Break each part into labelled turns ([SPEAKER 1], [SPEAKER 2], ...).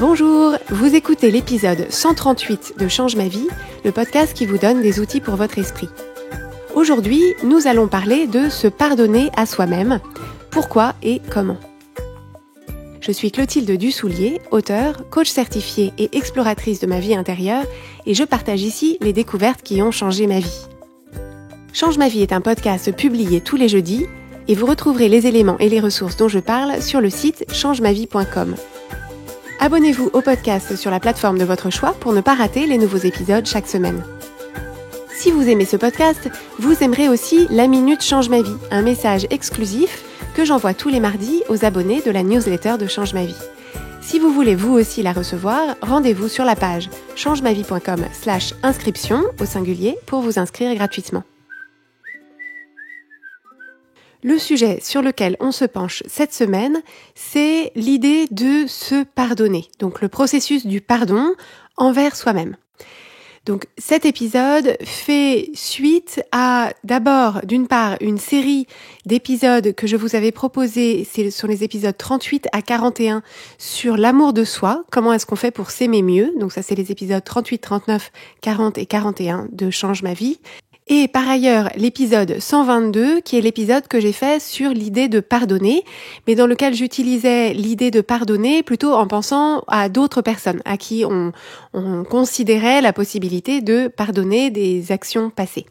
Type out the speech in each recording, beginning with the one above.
[SPEAKER 1] Bonjour, vous écoutez l'épisode 138 de Change ma vie, le podcast qui vous donne des outils pour votre esprit. Aujourd'hui, nous allons parler de se pardonner à soi-même, pourquoi et comment. Je suis Clotilde Dussoulier, auteure, coach certifiée et exploratrice de ma vie intérieure, et je partage ici les découvertes qui ont changé ma vie. Change ma vie est un podcast publié tous les jeudis, et vous retrouverez les éléments et les ressources dont je parle sur le site changemavie.com. Abonnez-vous au podcast sur la plateforme de votre choix pour ne pas rater les nouveaux épisodes chaque semaine. Si vous aimez ce podcast, vous aimerez aussi la Minute Change ma vie, un message exclusif que j'envoie tous les mardis aux abonnés de la newsletter de Change ma vie. Si vous voulez vous aussi la recevoir, rendez-vous sur la page changemavie.com/inscription au singulier pour vous inscrire gratuitement. Le sujet sur lequel on se penche cette semaine, c'est l'idée de se pardonner. Donc le processus du pardon envers soi-même. Donc cet épisode fait suite à d'abord, d'une part, une série d'épisodes que je vous avais proposés, c'est sur les épisodes 38 à 41 sur l'amour de soi, comment est-ce qu'on fait pour s'aimer mieux. Donc ça c'est les épisodes 38, 39, 40 et 41 de Change ma vie. Et par ailleurs, l'épisode 122, qui est l'épisode que j'ai fait sur l'idée de pardonner, mais dans lequel j'utilisais l'idée de pardonner plutôt en pensant à d'autres personnes, à qui on considérait la possibilité de pardonner des actions passées.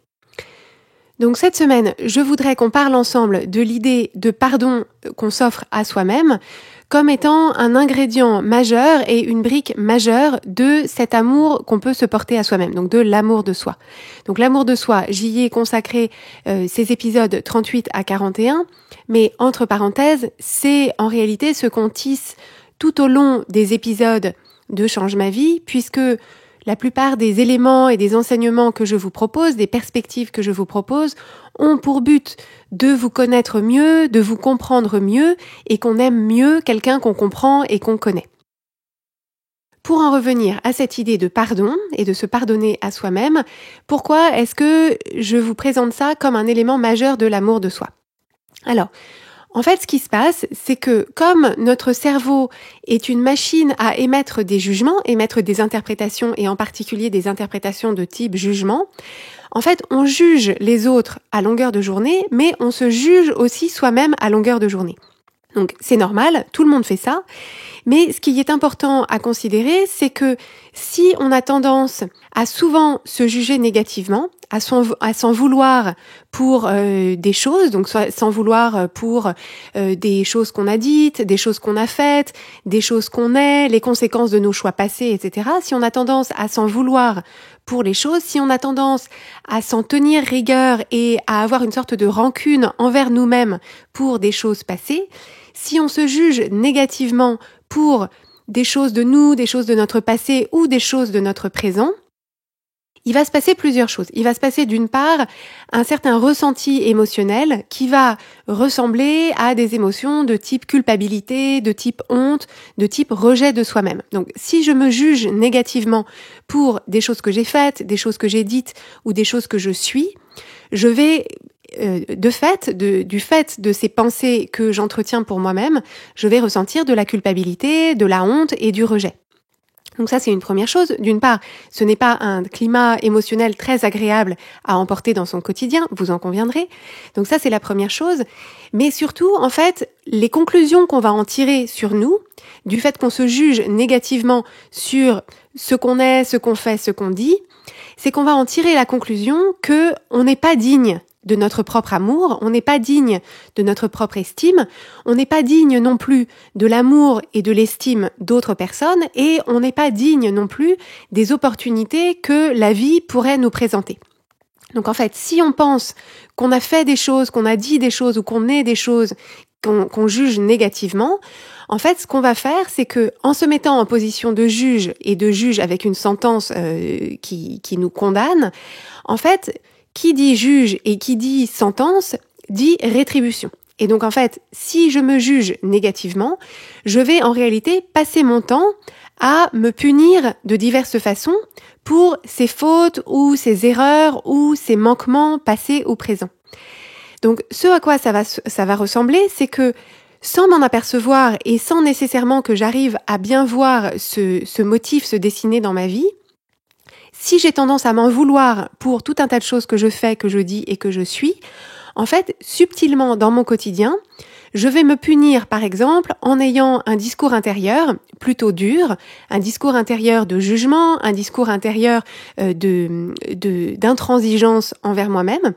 [SPEAKER 1] Donc cette semaine, je voudrais qu'on parle ensemble de l'idée de pardon qu'on s'offre à soi-même, comme étant un ingrédient majeur et une brique majeure de cet amour qu'on peut se porter à soi-même, donc de l'amour de soi. Donc l'amour de soi, j'y ai consacré ces épisodes 38 à 41, mais entre parenthèses, c'est en réalité ce qu'on tisse tout au long des épisodes de Change ma vie, puisque la plupart des éléments et des enseignements que je vous propose, des perspectives que je vous propose, ont pour but de vous connaître mieux, de vous comprendre mieux et qu'on aime mieux quelqu'un qu'on comprend et qu'on connaît. Pour en revenir à cette idée de pardon et de se pardonner à soi-même, pourquoi est-ce que je vous présente ça comme un élément majeur de l'amour de soi ? Alors, en fait, ce qui se passe, c'est que comme notre cerveau est une machine à émettre des jugements, émettre des interprétations et en particulier des interprétations de type jugement, en fait, on juge les autres à longueur de journée, mais on se juge aussi soi-même à longueur de journée. Donc c'est normal, tout le monde fait ça, mais ce qui est important à considérer, c'est que si on a tendance à souvent se juger négativement, à s'en vouloir pour des choses, donc s'en vouloir pour des choses qu'on a dites, des choses qu'on a faites, des choses qu'on est, les conséquences de nos choix passés, etc. Si on a tendance à s'en vouloir pour les choses, si on a tendance à s'en tenir rigueur et à avoir une sorte de rancune envers nous-mêmes pour des choses passées, si on se juge négativement pour des choses de nous, des choses de notre passé ou des choses de notre présent, il va se passer plusieurs choses. Il va se passer d'une part un certain ressenti émotionnel qui va ressembler à des émotions de type culpabilité, de type honte, de type rejet de soi-même. Donc si je me juge négativement pour des choses que j'ai faites, des choses que j'ai dites ou des choses que je suis, je vais du fait de ces pensées que j'entretiens pour moi-même, je vais ressentir de la culpabilité, de la honte et du rejet. Donc ça, c'est une première chose. D'une part, ce n'est pas un climat émotionnel très agréable à emporter dans son quotidien, vous en conviendrez. Donc ça, c'est la première chose. Mais surtout, en fait, les conclusions qu'on va en tirer sur nous, du fait qu'on se juge négativement sur ce qu'on est, ce qu'on fait, ce qu'on dit, c'est qu'on va en tirer la conclusion que on n'est pas digne de notre propre amour, on n'est pas digne de notre propre estime, on n'est pas digne non plus de l'amour et de l'estime d'autres personnes et on n'est pas digne non plus des opportunités que la vie pourrait nous présenter. Donc en fait, si on pense qu'on a fait des choses, qu'on a dit des choses ou qu'on est des choses qu'on juge négativement, en fait, ce qu'on va faire, c'est que en se mettant en position de juge et de juge avec une sentence qui nous condamne, en fait, qui dit juge et qui dit sentence dit rétribution. Et donc en fait, si je me juge négativement, je vais en réalité passer mon temps à me punir de diverses façons pour ces fautes ou ces erreurs ou ces manquements passés ou présents. Donc ce à quoi ça va ressembler, c'est que sans m'en apercevoir et sans nécessairement que j'arrive à bien voir ce motif se dessiner dans ma vie, si j'ai tendance à m'en vouloir pour tout un tas de choses que je fais, que je dis et que je suis, en fait, subtilement dans mon quotidien, je vais me punir, par exemple, en ayant un discours intérieur plutôt dur, un discours intérieur de jugement, un discours intérieur d'intransigeance envers moi-même.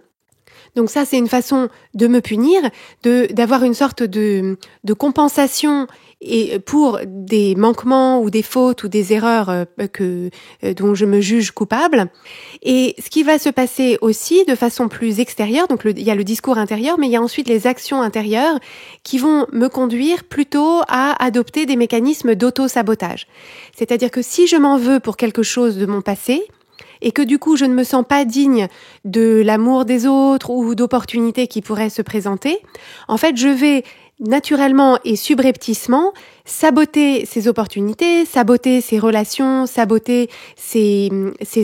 [SPEAKER 1] Donc ça, c'est une façon de me punir, d'avoir une sorte de compensation et pour des manquements ou des fautes ou des erreurs dont je me juge coupable. Et ce qui va se passer aussi de façon plus extérieure, donc il y a le discours intérieur, mais il y a ensuite les actions intérieures qui vont me conduire plutôt à adopter des mécanismes d'auto-sabotage. C'est-à-dire que si je m'en veux pour quelque chose de mon passé, et que du coup je ne me sens pas digne de l'amour des autres ou d'opportunités qui pourraient se présenter, en fait je vais naturellement et subrepticement saboter ces opportunités, saboter ces relations, saboter ces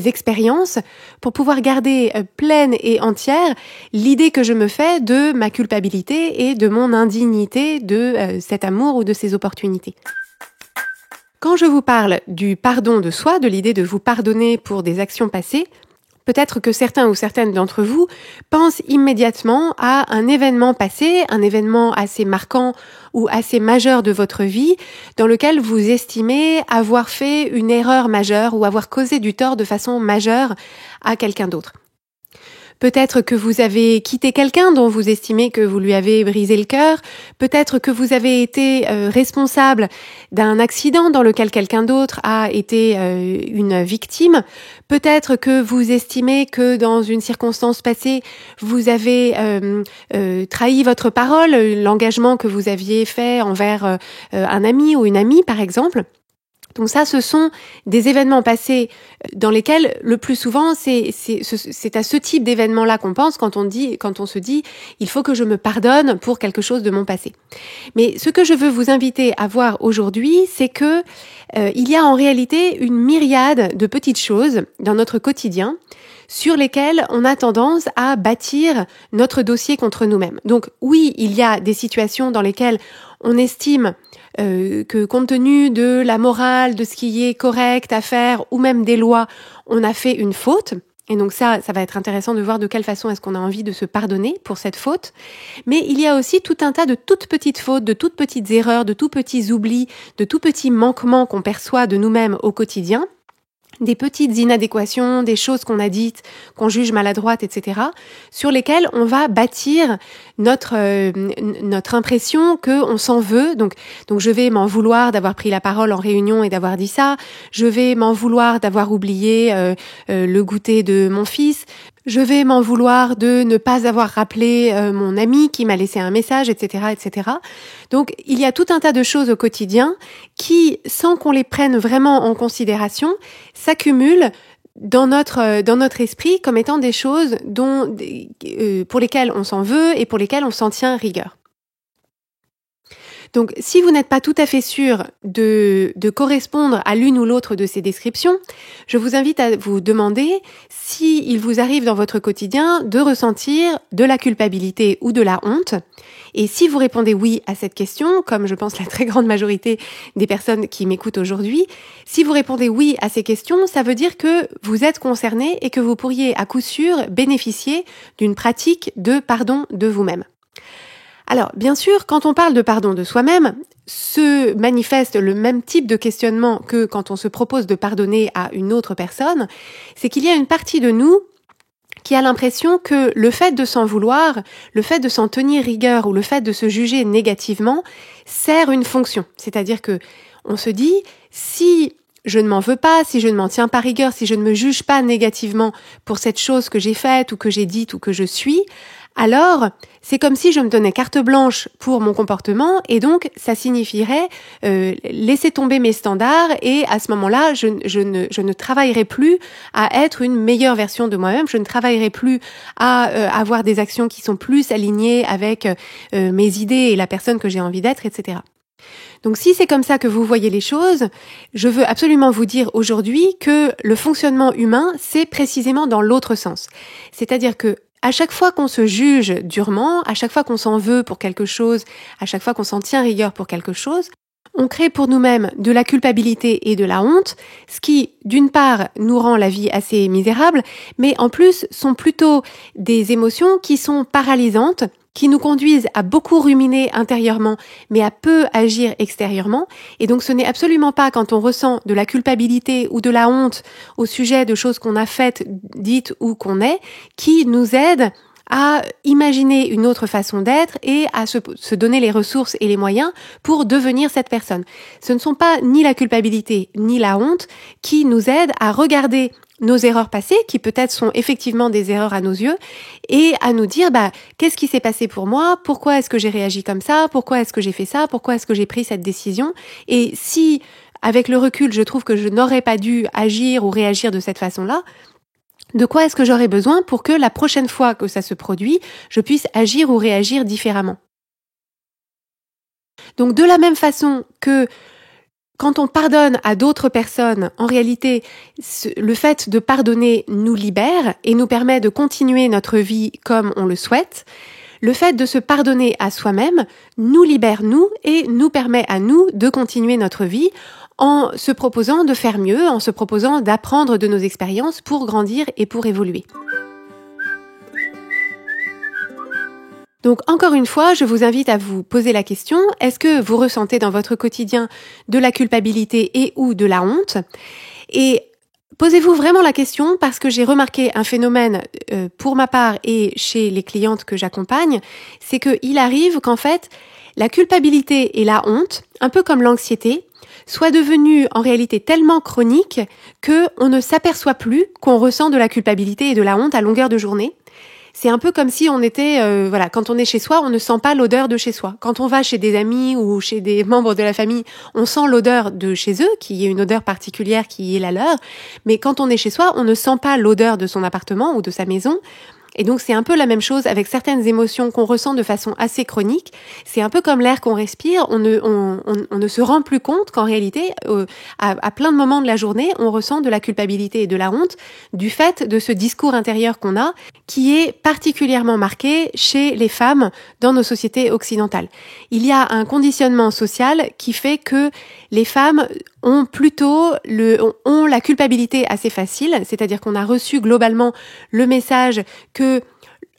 [SPEAKER 1] expériences pour pouvoir garder pleine et entière l'idée que je me fais de ma culpabilité et de mon indignité de cet amour ou de ces opportunités. Quand je vous parle du pardon de soi, de l'idée de vous pardonner pour des actions passées, peut-être que certains ou certaines d'entre vous pensent immédiatement à un événement passé, un événement assez marquant ou assez majeur de votre vie, dans lequel vous estimez avoir fait une erreur majeure ou avoir causé du tort de façon majeure à quelqu'un d'autre. Peut-être que vous avez quitté quelqu'un dont vous estimez que vous lui avez brisé le cœur. Peut-être que vous avez été responsable d'un accident dans lequel quelqu'un d'autre a été une victime. Peut-être que vous estimez que dans une circonstance passée, vous avez trahi votre parole, l'engagement que vous aviez fait envers un ami ou une amie, par exemple. Donc ça, ce sont des événements passés dans lesquels, le plus souvent, c'est à ce type d'événement-là qu'on pense quand on se dit « il faut que je me pardonne pour quelque chose de mon passé ». Mais ce que je veux vous inviter à voir aujourd'hui, c'est que il y a en réalité une myriade de petites choses dans notre quotidien sur lesquelles on a tendance à bâtir notre dossier contre nous-mêmes. Donc oui, il y a des situations dans lesquelles on estime que compte tenu de la morale, de ce qui est correct à faire, ou même des lois, on a fait une faute. Et donc ça va être intéressant de voir de quelle façon est-ce qu'on a envie de se pardonner pour cette faute. Mais il y a aussi tout un tas de toutes petites fautes, de toutes petites erreurs, de tout petits oublis, de tout petits manquements qu'on perçoit de nous-mêmes au quotidien. Des petites inadéquations, des choses qu'on a dites, qu'on juge maladroites, etc., sur lesquelles on va bâtir notre impression qu'on s'en veut. Donc je vais m'en vouloir d'avoir pris la parole en réunion et d'avoir dit ça. Je vais m'en vouloir d'avoir oublié le goûter de mon fils. Je vais m'en vouloir de ne pas avoir rappelé mon ami qui m'a laissé un message, etc., etc. Donc, il y a tout un tas de choses au quotidien qui, sans qu'on les prenne vraiment en considération, s'accumulent dans notre esprit comme étant des choses pour lesquelles on s'en veut et pour lesquelles on s'en tient rigueur. Donc, si vous n'êtes pas tout à fait sûr de correspondre à l'une ou l'autre de ces descriptions, je vous invite à vous demander s'il vous arrive dans votre quotidien de ressentir de la culpabilité ou de la honte. Et si vous répondez oui à cette question, comme je pense la très grande majorité des personnes qui m'écoutent aujourd'hui, si vous répondez oui à ces questions, ça veut dire que vous êtes concerné et que vous pourriez à coup sûr bénéficier d'une pratique de pardon de vous-même. Alors, bien sûr, quand on parle de pardon de soi-même, se manifeste le même type de questionnement que quand on se propose de pardonner à une autre personne, c'est qu'il y a une partie de nous qui a l'impression que le fait de s'en vouloir, le fait de s'en tenir rigueur ou le fait de se juger négativement sert une fonction. C'est-à-dire que on se dit, si je ne m'en veux pas, si je ne m'en tiens pas rigueur, si je ne me juge pas négativement pour cette chose que j'ai faite ou que j'ai dite ou que je suis, alors c'est comme si je me donnais carte blanche pour mon comportement et donc ça signifierait laisser tomber mes standards et à ce moment-là, je ne travaillerai plus à être une meilleure version de moi-même, je ne travaillerai plus à avoir des actions qui sont plus alignées avec mes idées et la personne que j'ai envie d'être, etc. Donc si c'est comme ça que vous voyez les choses, je veux absolument vous dire aujourd'hui que le fonctionnement humain, c'est précisément dans l'autre sens. C'est-à-dire que à chaque fois qu'on se juge durement, à chaque fois qu'on s'en veut pour quelque chose, à chaque fois qu'on s'en tient rigueur pour quelque chose, on crée pour nous-mêmes de la culpabilité et de la honte, ce qui, d'une part, nous rend la vie assez misérable, mais en plus sont plutôt des émotions qui sont paralysantes, qui nous conduisent à beaucoup ruminer intérieurement, mais à peu agir extérieurement. Et donc ce n'est absolument pas quand on ressent de la culpabilité ou de la honte au sujet de choses qu'on a faites, dites ou qu'on est, qui nous aide à imaginer une autre façon d'être et à se donner les ressources et les moyens pour devenir cette personne. Ce ne sont pas ni la culpabilité ni la honte qui nous aident à regarder nos erreurs passées, qui peut-être sont effectivement des erreurs à nos yeux, et à nous dire qu'est-ce qui s'est passé pour moi, pourquoi est-ce que j'ai réagi comme ça, pourquoi est-ce que j'ai fait ça, pourquoi est-ce que j'ai pris cette décision, et si avec le recul je trouve que je n'aurais pas dû agir ou réagir de cette façon-là, de quoi est-ce que j'aurais besoin pour que la prochaine fois que ça se produit, je puisse agir ou réagir différemment. Donc de la même façon que quand on pardonne à d'autres personnes, en réalité, le fait de pardonner nous libère et nous permet de continuer notre vie comme on le souhaite. Le fait de se pardonner à soi-même nous libère nous et nous permet à nous de continuer notre vie en se proposant de faire mieux, en se proposant d'apprendre de nos expériences pour grandir et pour évoluer. Donc encore une fois, je vous invite à vous poser la question, est-ce que vous ressentez dans votre quotidien de la culpabilité et ou de la honte ? Et posez-vous vraiment la question parce que j'ai remarqué un phénomène pour ma part et chez les clientes que j'accompagne, c'est qu'il arrive qu'en fait, la culpabilité et la honte, un peu comme l'anxiété, soient devenues en réalité tellement chroniques qu'on ne s'aperçoit plus qu'on ressent de la culpabilité et de la honte à longueur de journée. C'est un peu comme si on était, quand on est chez soi, on ne sent pas l'odeur de chez soi. Quand on va chez des amis ou chez des membres de la famille, on sent l'odeur de chez eux, qui est une odeur particulière qui est la leur. Mais quand on est chez soi, on ne sent pas l'odeur de son appartement ou de sa maison. Et donc c'est un peu la même chose avec certaines émotions qu'on ressent de façon assez chronique. C'est un peu comme l'air qu'on respire, on ne se rend plus compte qu'en réalité, à plein de moments de la journée, on ressent de la culpabilité et de la honte du fait de ce discours intérieur qu'on a, qui est particulièrement marqué chez les femmes dans nos sociétés occidentales. Il y a un conditionnement social qui fait que les femmes ont plutôt ont la culpabilité assez facile, c'est-à-dire qu'on a reçu globalement le message que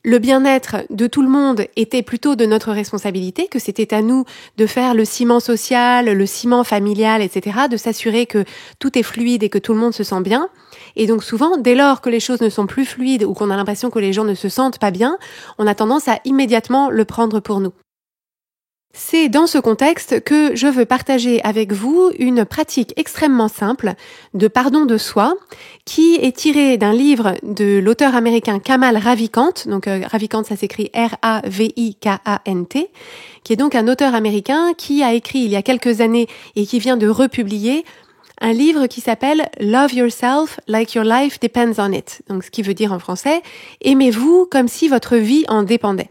[SPEAKER 1] le bien-être de tout le monde était plutôt de notre responsabilité, que c'était à nous de faire le ciment social, le ciment familial, etc., de s'assurer que tout est fluide et que tout le monde se sent bien. Et donc souvent, dès lors que les choses ne sont plus fluides ou qu'on a l'impression que les gens ne se sentent pas bien, on a tendance à immédiatement le prendre pour nous. C'est dans ce contexte que je veux partager avec vous une pratique extrêmement simple de pardon de soi qui est tirée d'un livre de l'auteur américain Kamal Ravikant. Donc Ravikant, ça s'écrit R-A-V-I-K-A-N-T, qui est donc un auteur américain qui a écrit il y a quelques années et qui vient de republier un livre qui s'appelle Love Yourself Like Your Life Depends on It. Donc ce qui veut dire en français, aimez-vous comme si votre vie en dépendait.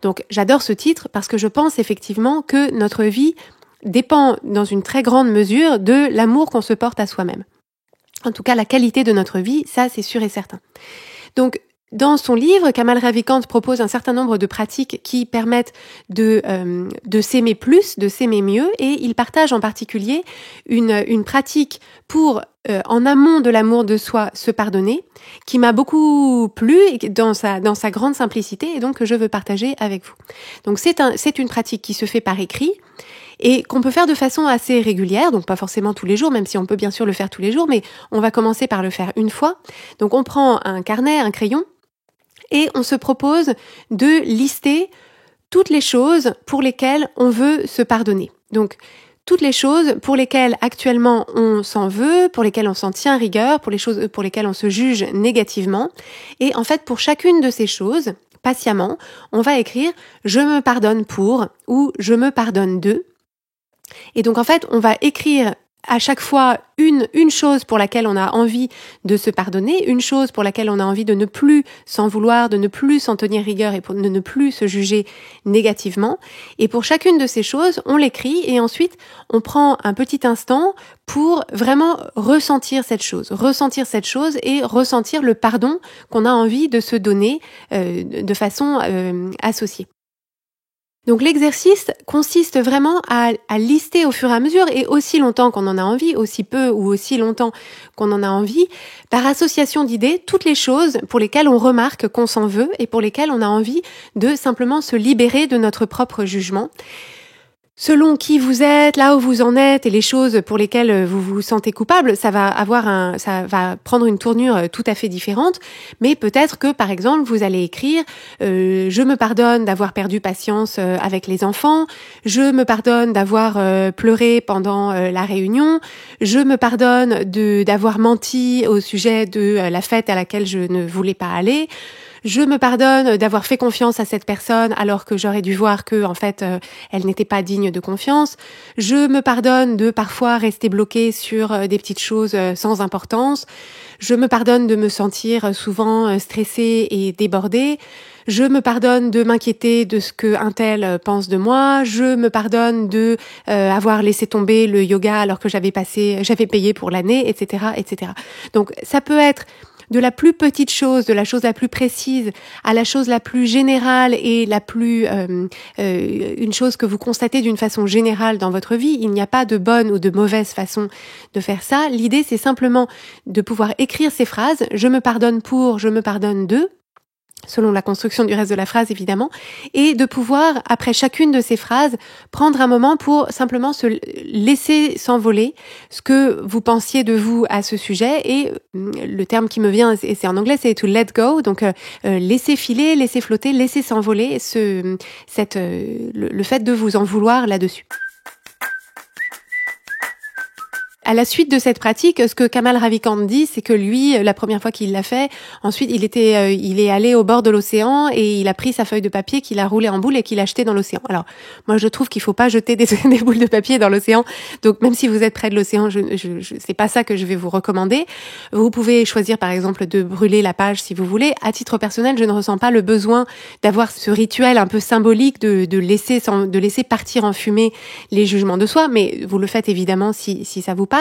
[SPEAKER 1] Donc j'adore ce titre parce que je pense effectivement que notre vie dépend dans une très grande mesure de l'amour qu'on se porte à soi-même. En tout cas, la qualité de notre vie, ça c'est sûr et certain. Donc dans son livre, Kamal Ravikant propose un certain nombre de pratiques qui permettent de s'aimer plus, de s'aimer mieux, et il partage en particulier une pratique pour, en amont de l'amour de soi, se pardonner, qui m'a beaucoup plu dans sa grande simplicité, et donc que je veux partager avec vous. Donc c'est une pratique qui se fait par écrit, et qu'on peut faire de façon assez régulière, donc pas forcément tous les jours, même si on peut bien sûr le faire tous les jours, mais on va commencer par le faire une fois. Donc on prend un carnet, un crayon, et on se propose de lister toutes les choses pour lesquelles on veut se pardonner. Donc, toutes les choses pour lesquelles actuellement on s'en veut, pour lesquelles on s'en tient rigueur, pour les choses pour lesquelles on se juge négativement. Et en fait, pour chacune de ces choses, patiemment, on va écrire « je me pardonne pour » ou « je me pardonne de ». Et donc en fait, on va écrire à chaque fois une chose pour laquelle on a envie de se pardonner, une chose pour laquelle on a envie de ne plus s'en vouloir, de ne plus s'en tenir rigueur et de ne plus se juger négativement. Et pour chacune de ces choses, on l'écrit et ensuite on prend un petit instant pour vraiment ressentir cette chose et ressentir le pardon qu'on a envie de se donner de façon associée. Donc l'exercice consiste vraiment à lister au fur et à mesure et aussi longtemps qu'on en a envie, aussi peu ou aussi longtemps qu'on en a envie, par association d'idées, toutes les choses pour lesquelles on remarque qu'on s'en veut et pour lesquelles on a envie de simplement se libérer de notre propre jugement. Selon qui vous êtes, là où vous en êtes et les choses pour lesquelles vous vous sentez coupable, ça va prendre une tournure tout à fait différente. Mais peut-être que, par exemple, vous allez écrire je me pardonne d'avoir perdu patience avec les enfants, je me pardonne d'avoir pleuré pendant la réunion, je me pardonne d'avoir menti au sujet de la fête à laquelle je ne voulais pas aller. Je me pardonne d'avoir fait confiance à cette personne alors que j'aurais dû voir que, en fait, elle n'était pas digne de confiance. Je me pardonne de parfois rester bloquée sur des petites choses sans importance. Je me pardonne de me sentir souvent stressée et débordée. Je me pardonne de m'inquiéter de ce que un tel pense de moi. Je me pardonne de avoir laissé tomber le yoga alors que j'avais payé pour l'année, etc., etc. Donc, ça peut être de la plus petite chose, de la chose la plus précise, à la chose la plus générale et la plus une chose que vous constatez d'une façon générale dans votre vie. Il n'y a pas de bonne ou de mauvaise façon de faire ça. L'idée, c'est simplement de pouvoir écrire ces phrases. Je me pardonne pour, je me pardonne de, selon la construction du reste de la phrase évidemment, et de pouvoir, après chacune de ces phrases, prendre un moment pour simplement se laisser s'envoler ce que vous pensiez de vous à ce sujet, et le terme qui me vient, et c'est en anglais, c'est to let go, donc laisser filer, laisser flotter, laisser s'envoler le fait de vous en vouloir là-dessus. À la suite de cette pratique, ce que Kamal Ravikant dit, c'est que lui, la première fois qu'il l'a fait, ensuite il est allé au bord de l'océan et il a pris sa feuille de papier qu'il a roulée en boule et qu'il a jetée dans l'océan. Alors, moi je trouve qu'il faut pas jeter des boules de papier dans l'océan. Donc même si vous êtes près de l'océan, c'est pas ça que je vais vous recommander. Vous pouvez choisir par exemple de brûler la page si vous voulez. À titre personnel, je ne ressens pas le besoin d'avoir ce rituel un peu symbolique de laisser partir en fumée les jugements de soi, mais vous le faites évidemment si ça vous parle.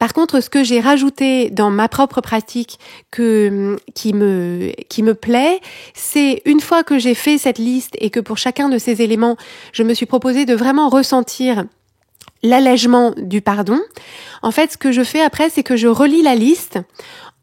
[SPEAKER 1] Par contre, ce que j'ai rajouté dans ma propre pratique qui me plaît, c'est une fois que j'ai fait cette liste et que pour chacun de ces éléments, je me suis proposé de vraiment ressentir l'allègement du pardon. En fait, ce que je fais après, c'est que je relis la liste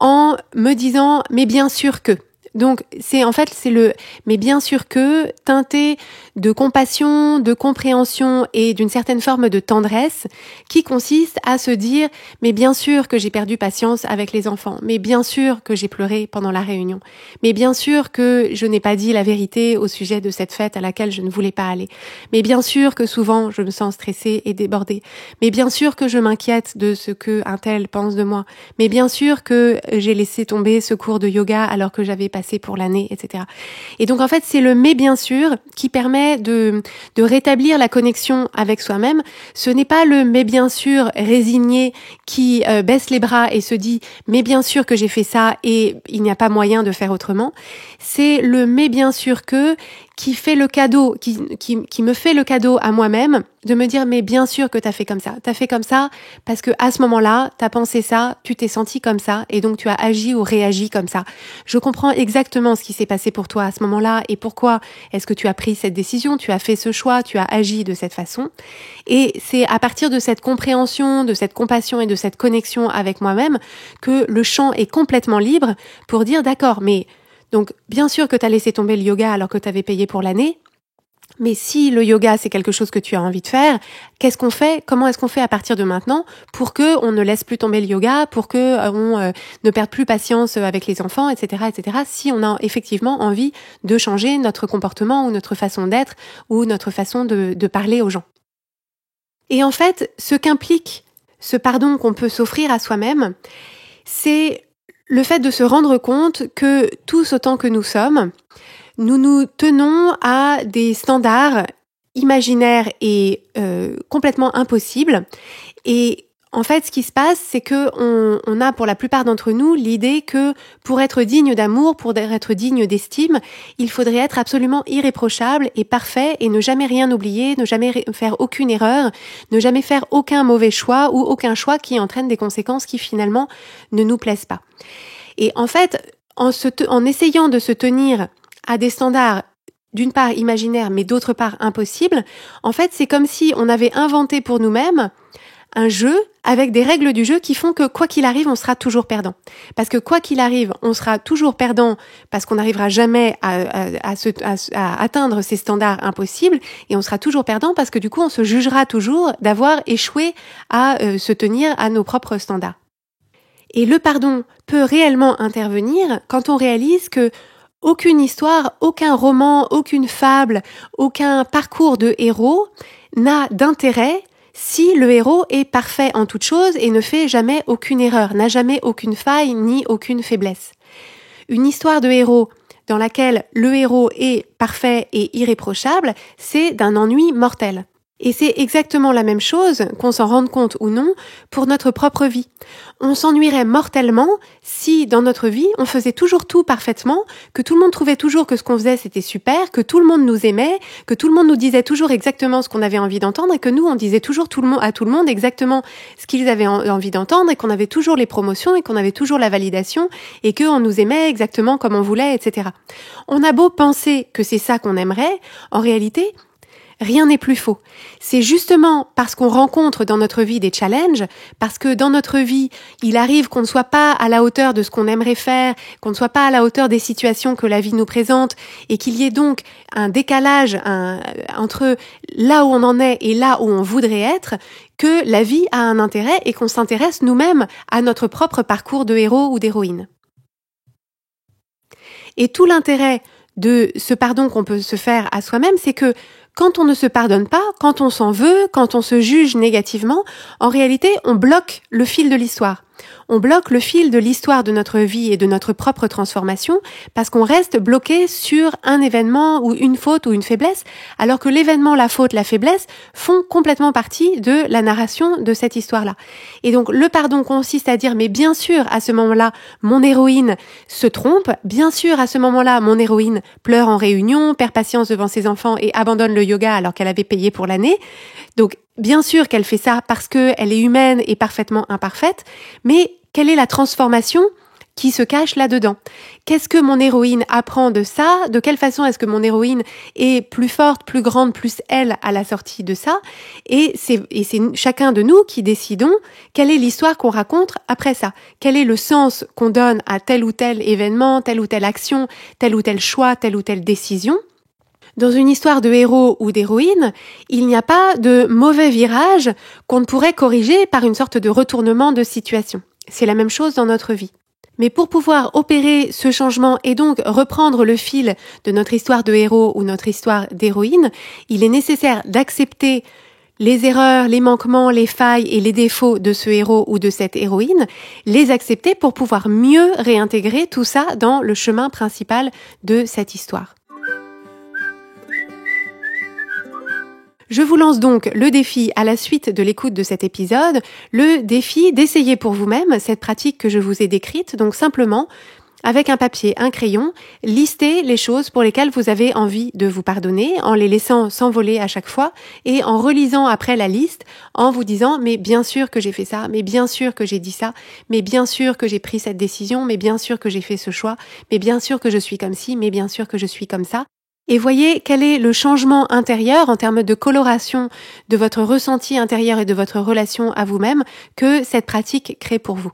[SPEAKER 1] en me disant « mais bien sûr que ». Donc, c'est le « mais bien sûr que » teinté de compassion, de compréhension et d'une certaine forme de tendresse qui consiste à se dire « mais bien sûr que j'ai perdu patience avec les enfants, mais bien sûr que j'ai pleuré pendant la réunion, mais bien sûr que je n'ai pas dit la vérité au sujet de cette fête à laquelle je ne voulais pas aller, mais bien sûr que souvent je me sens stressée et débordée, mais bien sûr que je m'inquiète de ce que un tel pense de moi, mais bien sûr que j'ai laissé tomber ce cours de yoga alors que j'avais passé pour l'année, etc. » Et donc en fait, c'est le « mais bien sûr » qui permet de rétablir la connexion avec soi-même. Ce n'est pas le « mais bien sûr » résigné qui baisse les bras et se dit « mais bien sûr que j'ai fait ça et il n'y a pas moyen de faire autrement ». C'est le « mais bien sûr que » qui fait le cadeau, qui me fait le cadeau à moi-même de me dire mais bien sûr que t'as fait comme ça. T'as fait comme ça parce que à ce moment-là, t'as pensé ça, tu t'es senti comme ça et donc tu as agi ou réagi comme ça. Je comprends exactement ce qui s'est passé pour toi à ce moment-là et pourquoi est-ce que tu as pris cette décision, tu as fait ce choix, tu as agi de cette façon. Et c'est à partir de cette compréhension, de cette compassion et de cette connexion avec moi-même que le champ est complètement libre pour dire d'accord, mais donc, bien sûr que tu as laissé tomber le yoga alors que tu avais payé pour l'année, mais si le yoga, c'est quelque chose que tu as envie de faire, qu'est-ce qu'on fait? Comment est-ce qu'on fait à partir de maintenant pour que on ne laisse plus tomber le yoga, pour que on ne perde plus patience avec les enfants, etc., etc., si on a effectivement envie de changer notre comportement ou notre façon d'être ou notre façon de parler aux gens. Et en fait, ce qu'implique ce pardon qu'on peut s'offrir à soi-même, c'est le fait de se rendre compte que tous autant que nous sommes, nous nous tenons à des standards imaginaires et complètement impossibles. Et En fait, ce qui se passe, c'est que on a pour la plupart d'entre nous l'idée que pour être digne d'amour, pour être digne d'estime, il faudrait être absolument irréprochable et parfait et ne jamais rien oublier, ne jamais faire aucune erreur, ne jamais faire aucun mauvais choix ou aucun choix qui entraîne des conséquences qui finalement ne nous plaisent pas. Et en fait, en essayant de se tenir à des standards d'une part imaginaires mais d'autre part impossibles, en fait, c'est comme si on avait inventé pour nous-mêmes un jeu avec des règles du jeu qui font que quoi qu'il arrive, on sera toujours perdant. Parce que quoi qu'il arrive, on sera toujours perdant parce qu'on n'arrivera jamais à atteindre ces standards impossibles et on sera toujours perdant parce que du coup, on se jugera toujours d'avoir échoué à se tenir à nos propres standards. Et le pardon peut réellement intervenir quand on réalise que aucune histoire, aucun roman, aucune fable, aucun parcours de héros n'a d'intérêt si le héros est parfait en toute chose et ne fait jamais aucune erreur, n'a jamais aucune faille ni aucune faiblesse. Une histoire de héros dans laquelle le héros est parfait et irréprochable, c'est d'un ennui mortel. Et c'est exactement la même chose, qu'on s'en rende compte ou non, pour notre propre vie. On s'ennuierait mortellement si, dans notre vie, on faisait toujours tout parfaitement, que tout le monde trouvait toujours que ce qu'on faisait c'était super, que tout le monde nous aimait, que tout le monde nous disait toujours exactement ce qu'on avait envie d'entendre et que nous, on disait toujours à tout le monde exactement ce qu'ils avaient envie d'entendre et qu'on avait toujours les promotions et qu'on avait toujours la validation et qu'on nous aimait exactement comme on voulait, etc. On a beau penser que c'est ça qu'on aimerait, en réalité, rien n'est plus faux. C'est justement parce qu'on rencontre dans notre vie des challenges, parce que dans notre vie, il arrive qu'on ne soit pas à la hauteur de ce qu'on aimerait faire, qu'on ne soit pas à la hauteur des situations que la vie nous présente, et qu'il y ait donc un décalage entre là où on en est et là où on voudrait être, que la vie a un intérêt et qu'on s'intéresse nous-mêmes à notre propre parcours de héros ou d'héroïne. Et tout l'intérêt de ce pardon qu'on peut se faire à soi-même, c'est que quand on ne se pardonne pas, quand on s'en veut, quand on se juge négativement, en réalité, on bloque le fil de l'histoire. On bloque le fil de l'histoire de notre vie et de notre propre transformation parce qu'on reste bloqué sur un événement ou une faute ou une faiblesse, alors que l'événement, la faute, la faiblesse font complètement partie de la narration de cette histoire-là. Et donc, le pardon consiste à dire, mais bien sûr, à ce moment-là, mon héroïne se trompe, bien sûr, à ce moment-là, mon héroïne pleure en réunion, perd patience devant ses enfants et abandonne le yoga alors qu'elle avait payé pour l'année. Donc, bien sûr qu'elle fait ça parce qu'elle est humaine et parfaitement imparfaite, mais quelle est la transformation qui se cache là-dedans? Qu'est-ce que mon héroïne apprend de ça? De quelle façon est-ce que mon héroïne est plus forte, plus grande, plus elle à la sortie de ça? Et c'est chacun de nous qui décidons quelle est l'histoire qu'on raconte après ça. Quel est le sens qu'on donne à tel ou tel événement, telle ou telle action, tel ou tel choix, telle ou telle décision? Dans une histoire de héros ou d'héroïne, il n'y a pas de mauvais virage qu'on ne pourrait corriger par une sorte de retournement de situation. C'est la même chose dans notre vie. Mais pour pouvoir opérer ce changement et donc reprendre le fil de notre histoire de héros ou notre histoire d'héroïne, il est nécessaire d'accepter les erreurs, les manquements, les failles et les défauts de ce héros ou de cette héroïne, les accepter pour pouvoir mieux réintégrer tout ça dans le chemin principal de cette histoire. Je vous lance donc le défi à la suite de l'écoute de cet épisode, le défi d'essayer pour vous-même cette pratique que je vous ai décrite, donc simplement, avec un papier, un crayon, listez les choses pour lesquelles vous avez envie de vous pardonner, en les laissant s'envoler à chaque fois et en relisant après la liste, en vous disant « mais bien sûr que j'ai fait ça, mais bien sûr que j'ai dit ça, mais bien sûr que j'ai pris cette décision, mais bien sûr que j'ai fait ce choix, mais bien sûr que je suis comme ci, mais bien sûr que je suis comme ça ». Et voyez quel est le changement intérieur en termes de coloration de votre ressenti intérieur et de votre relation à vous-même que cette pratique crée pour vous.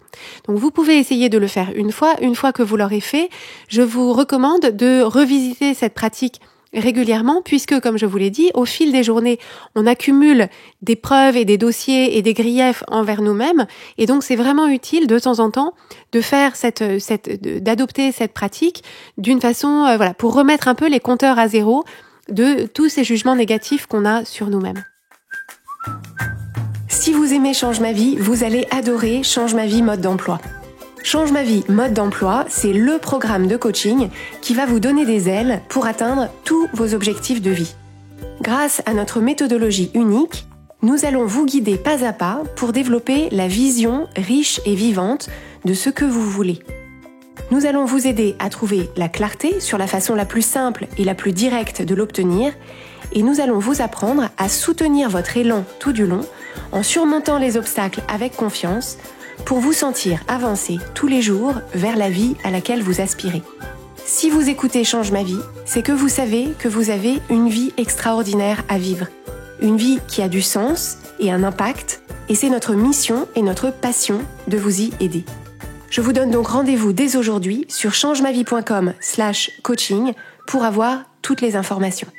[SPEAKER 1] Donc vous pouvez essayer de le faire une fois que vous l'aurez fait, je vous recommande de revisiter cette pratique régulièrement puisque, comme je vous l'ai dit, au fil des journées, on accumule des preuves et des dossiers et des griefs envers nous-mêmes et donc c'est vraiment utile de temps en temps de faire d'adopter cette pratique d'une façon, pour remettre un peu les compteurs à zéro de tous ces jugements négatifs qu'on a sur nous-mêmes. Si vous aimez Change ma vie, vous allez adorer Change ma vie mode d'emploi. Change ma vie mode d'emploi, c'est le programme de coaching qui va vous donner des ailes pour atteindre tous vos objectifs de vie. Grâce à notre méthodologie unique, Nous allons vous guider pas à pas pour développer la vision riche et vivante de ce que vous voulez. Nous allons vous aider à trouver la clarté sur la façon la plus simple et la plus directe de l'obtenir, et nous allons vous apprendre à soutenir votre élan tout du long en surmontant les obstacles avec confiance pour vous sentir avancer tous les jours vers la vie à laquelle vous aspirez. Si vous écoutez Change ma vie, c'est que vous savez que vous avez une vie extraordinaire à vivre. Une vie qui a du sens et un impact, et c'est notre mission et notre passion de vous y aider. Je vous donne donc rendez-vous dès aujourd'hui sur changemavie.com/coaching pour avoir toutes les informations.